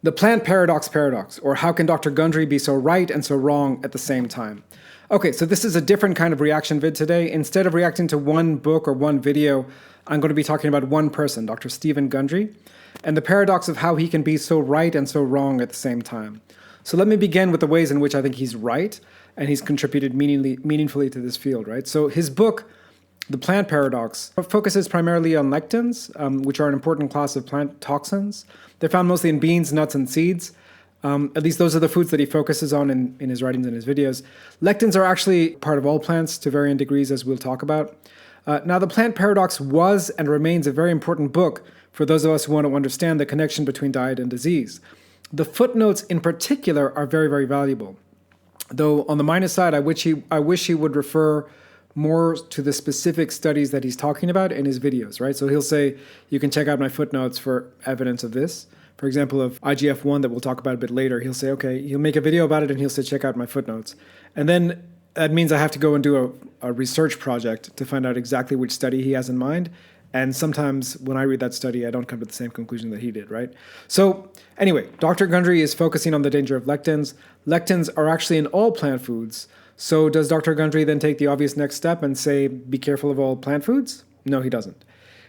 The plant paradox, or how can Dr. Gundry be so right and so wrong at the same time? Okay, so this is a different kind of reaction vid today. Instead of reacting to one book or one video, I'm going to be talking about one person, Dr. Stephen Gundry, and the paradox of how he can be so right and so wrong at the same time. So let me begin with the ways in which I think he's right, and he's contributed meaningfully to this field, right? So his book, The Plant Paradox, focuses primarily on lectins, which are an important class of plant toxins. They're found mostly in beans, nuts, and seeds. At least those are the foods that he focuses on in his writings and his videos. Lectins are actually part of all plants to varying degrees, as we'll talk about. Now, The Plant Paradox was and remains a very important book for those of us who want to understand the connection between diet and disease. The footnotes in particular are very, very valuable. Though on the minus side, I wish he would refer more to the specific studies that he's talking about in his videos, right? So he'll say, you can check out my footnotes for evidence of this. For example, of IGF-1 that we'll talk about a bit later, he'll say, okay, he'll make a video about it and he'll say, check out my footnotes. And then that means I have to go and do a research project to find out exactly which study he has in mind. And sometimes when I read that study, I don't come to the same conclusion that he did, right? So anyway, Dr. Gundry is focusing on the danger of lectins. Lectins are actually in all plant foods. So does Dr. Gundry then take the obvious next step and say, be careful of all plant foods? No, he doesn't.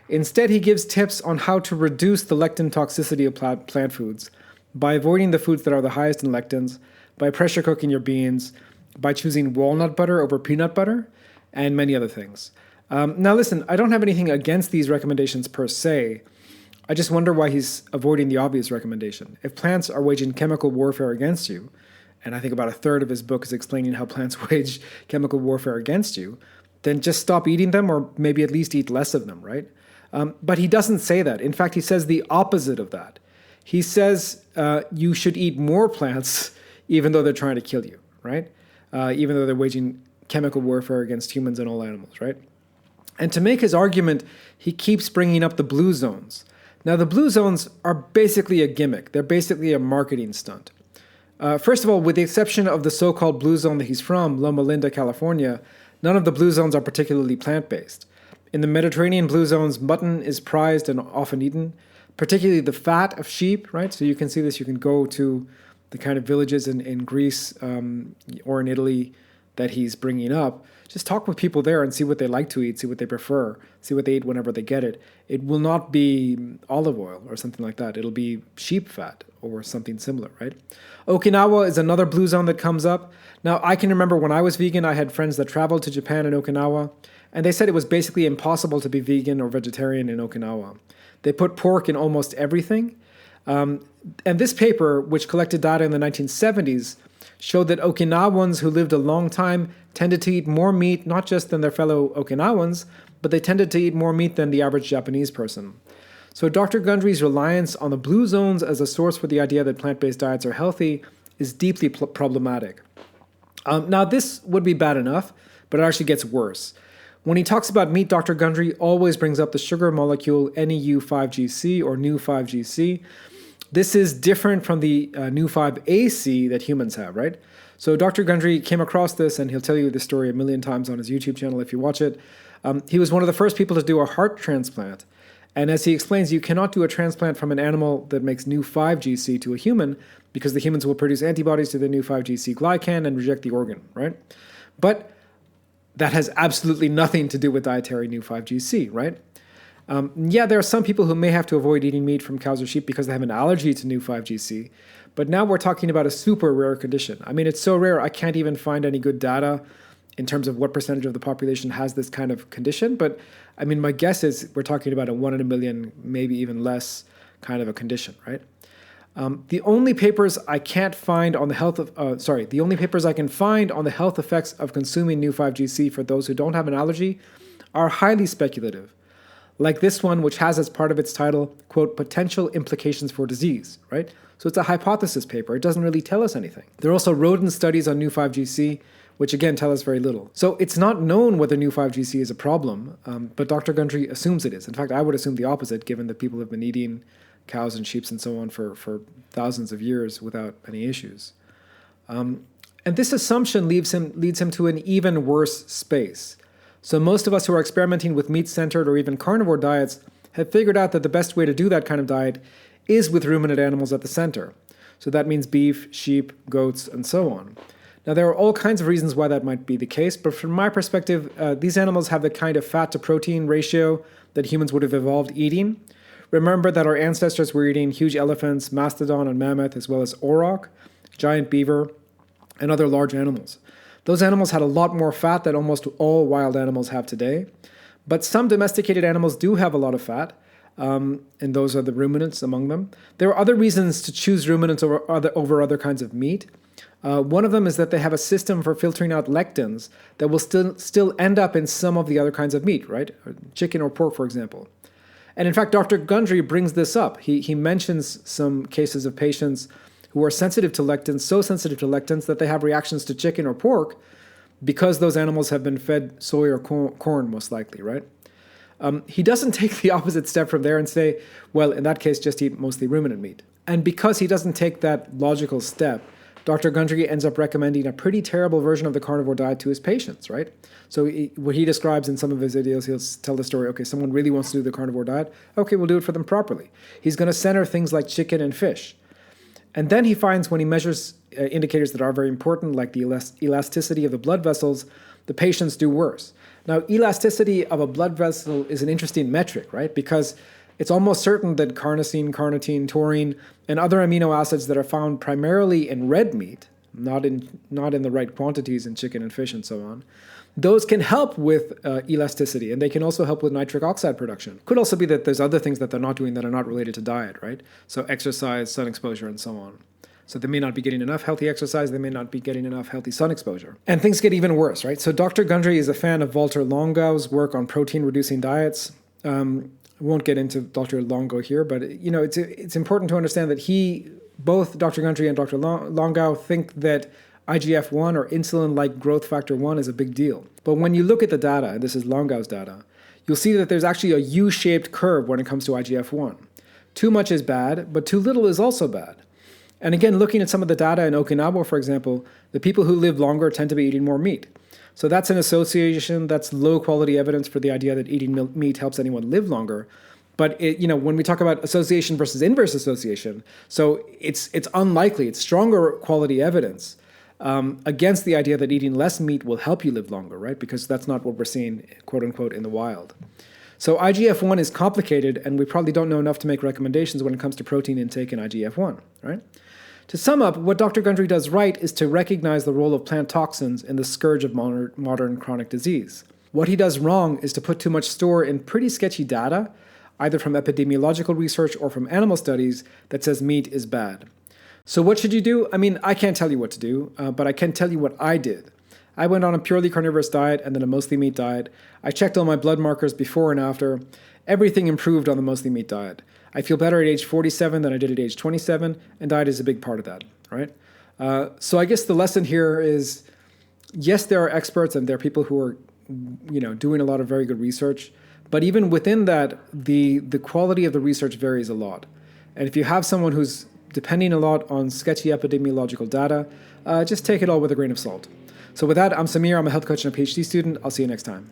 Instead, he gives tips on how to reduce the lectin toxicity of plant foods by avoiding the foods that are the highest in lectins, by pressure cooking your beans, by choosing walnut butter over peanut butter, and many other things. Now listen, I don't have anything against these recommendations per se. I just wonder why he's avoiding the obvious recommendation. If plants are waging chemical warfare against you, and I think about a third of his book is explaining how plants wage chemical warfare against you, then just stop eating them or maybe at least eat less of them, right? But he doesn't say that. In fact, he says the opposite of that. He says you should eat more plants even though they're trying to kill you, right? Even though they're waging chemical warfare against humans and all animals, right? And to make his argument, he keeps bringing up the blue zones. Now, the blue zones are basically a gimmick. They're basically a marketing stunt. First of all, with the exception of the so-called blue zone that he's from, Loma Linda, California, none of the blue zones are particularly plant-based. In the Mediterranean blue zones, mutton is prized and often eaten, particularly the fat of sheep, right? So you can see this. You can go to the kind of villages in Greece or in Italy that he's bringing up. Just talk with people there and see what they like to eat, see what they prefer, see what they eat whenever they get it. It will not be olive oil or something like that. It'll be sheep fat or something similar, right? Okinawa is another blue zone that comes up. Now, I can remember when I was vegan, I had friends that traveled to Japan and Okinawa, and they said it was basically impossible to be vegan or vegetarian in Okinawa. They put pork in almost everything. And this paper, which collected data in the 1970s, showed that Okinawans who lived a long time tended to eat more meat, not just than their fellow Okinawans, but they tended to eat more meat than the average Japanese person. So Dr. Gundry's reliance on the blue zones as a source for the idea that plant-based diets are healthy is deeply problematic. Now, this would be bad enough, but it actually gets worse. When he talks about meat, Dr. Gundry always brings up the sugar molecule NEU5GC or NEU5GC. This is different from the NEU5AC that humans have, right? So Dr. Gundry came across this, and he'll tell you this story a million times on his YouTube channel if you watch it. He was one of the first people to do a heart transplant. And as he explains, you cannot do a transplant from an animal that makes NEU5GC to a human because the humans will produce antibodies to the NEU5GC glycan and reject the organ, right? But that has absolutely nothing to do with dietary NEU5GC, right? Yeah, there are some people who may have to avoid eating meat from cows or sheep because they have an allergy to NEU5GC, but now we're talking about a super rare condition. I mean, it's so rare, I can't even find any good data in terms of what percentage of the population has this kind of condition, but I mean, my guess is we're talking about a 1 in a million, maybe even less kind of a condition, right? The only papers I can't find on the health of, the only papers I can find on the health effects of consuming NEU5GC for those who don't have an allergy are highly speculative. Like this one, which has as part of its title, quote, potential implications for disease, right? So it's a hypothesis paper. It doesn't really tell us anything. There are also rodent studies on NEU5GC, which again tell us very little. So it's not known whether NEU5GC is a problem, but Dr. Gundry assumes it is. In fact, I would assume the opposite, given that people have been eating cows and sheep and so on for thousands of years without any issues. And this assumption leads him to an even worse space. So most of us who are experimenting with meat-centered or even carnivore diets have figured out that the best way to do that kind of diet is with ruminant animals at the center. So that means beef, sheep, goats, and so on. Now, there are all kinds of reasons why that might be the case, but from my perspective, these animals have the kind of fat to protein ratio that humans would have evolved eating. Remember that our ancestors were eating huge elephants, mastodon and mammoth, as well as auroch, giant beaver, and other large animals. Those animals had a lot more fat than almost all wild animals have today. But some domesticated animals do have a lot of fat, and those are the ruminants among them. There are other reasons to choose ruminants over other kinds of meat. One of them is that they have a system for filtering out lectins that will still end up in some of the other kinds of meat, right? Chicken or pork, for example. And in fact, Dr. Gundry brings this up. He mentions some cases of patients who are sensitive to lectins, so sensitive to lectins that they have reactions to chicken or pork because those animals have been fed soy or corn, most likely, right? He doesn't take the opposite step from there and say, well, in that case, just eat mostly ruminant meat. And because he doesn't take that logical step, Dr. Gundry ends up recommending a pretty terrible version of the carnivore diet to his patients, right? So what he describes in some of his videos, he'll tell the story, okay, someone really wants to do the carnivore diet. Okay, we'll do it for them properly. He's going to center things like chicken and fish. And then he finds when he measures indicators that are very important, like the elasticity of the blood vessels, the patients do worse. Now, elasticity of a blood vessel is an interesting metric, right? Because it's almost certain that carnosine, carnitine, taurine, and other amino acids that are found primarily in red meat, not in the right quantities in chicken and fish and so on, those can help with elasticity, and they can also help with nitric oxide production. Could also be that there's other things that they're not doing that are not related to diet, right? So exercise, sun exposure, and so on. So they may not be getting enough healthy exercise, they may not be getting enough healthy sun exposure. And things get even worse, right? So Dr. Gundry is a fan of Walter Longau's work on protein-reducing diets. I won't get into Dr. Longo here, but it's important to understand that both Dr. Gundry and Dr. Longau think that IGF-1 or insulin-like growth factor 1 is a big deal. But when you look at the data, and this is Longau's data, you'll see that there's actually a U-shaped curve when it comes to IGF-1. Too much is bad, but too little is also bad. And again, looking at some of the data in Okinawa, for example, the people who live longer tend to be eating more meat. So that's an association, that's low-quality evidence for the idea that eating meat helps anyone live longer. But when we talk about association versus inverse association, so it's unlikely, it's stronger quality evidence against the idea that eating less meat will help you live longer, right? Because that's not what we're seeing, quote unquote, in the wild. So IGF-1 is complicated, and we probably don't know enough to make recommendations when it comes to protein intake in IGF-1, right? To sum up, what Dr. Gundry does right is to recognize the role of plant toxins in the scourge of modern chronic disease. What he does wrong is to put too much store in pretty sketchy data, either from epidemiological research or from animal studies, that says meat is bad. So what should you do? I mean, I can't tell you what to do, but I can tell you what I did. I went on a purely carnivorous diet and then a mostly meat diet. I checked all my blood markers before and after. Everything improved on the mostly meat diet. I feel better at age 47 than I did at age 27, and diet is a big part of that, right? So I guess the lesson here is, yes, there are experts and there are people who are, doing a lot of very good research, but even within that, the quality of the research varies a lot. And if you have someone who's depending a lot on sketchy epidemiological data, just take it all with a grain of salt. So with that, I'm Samir. I'm a health coach and a PhD student. I'll see you next time.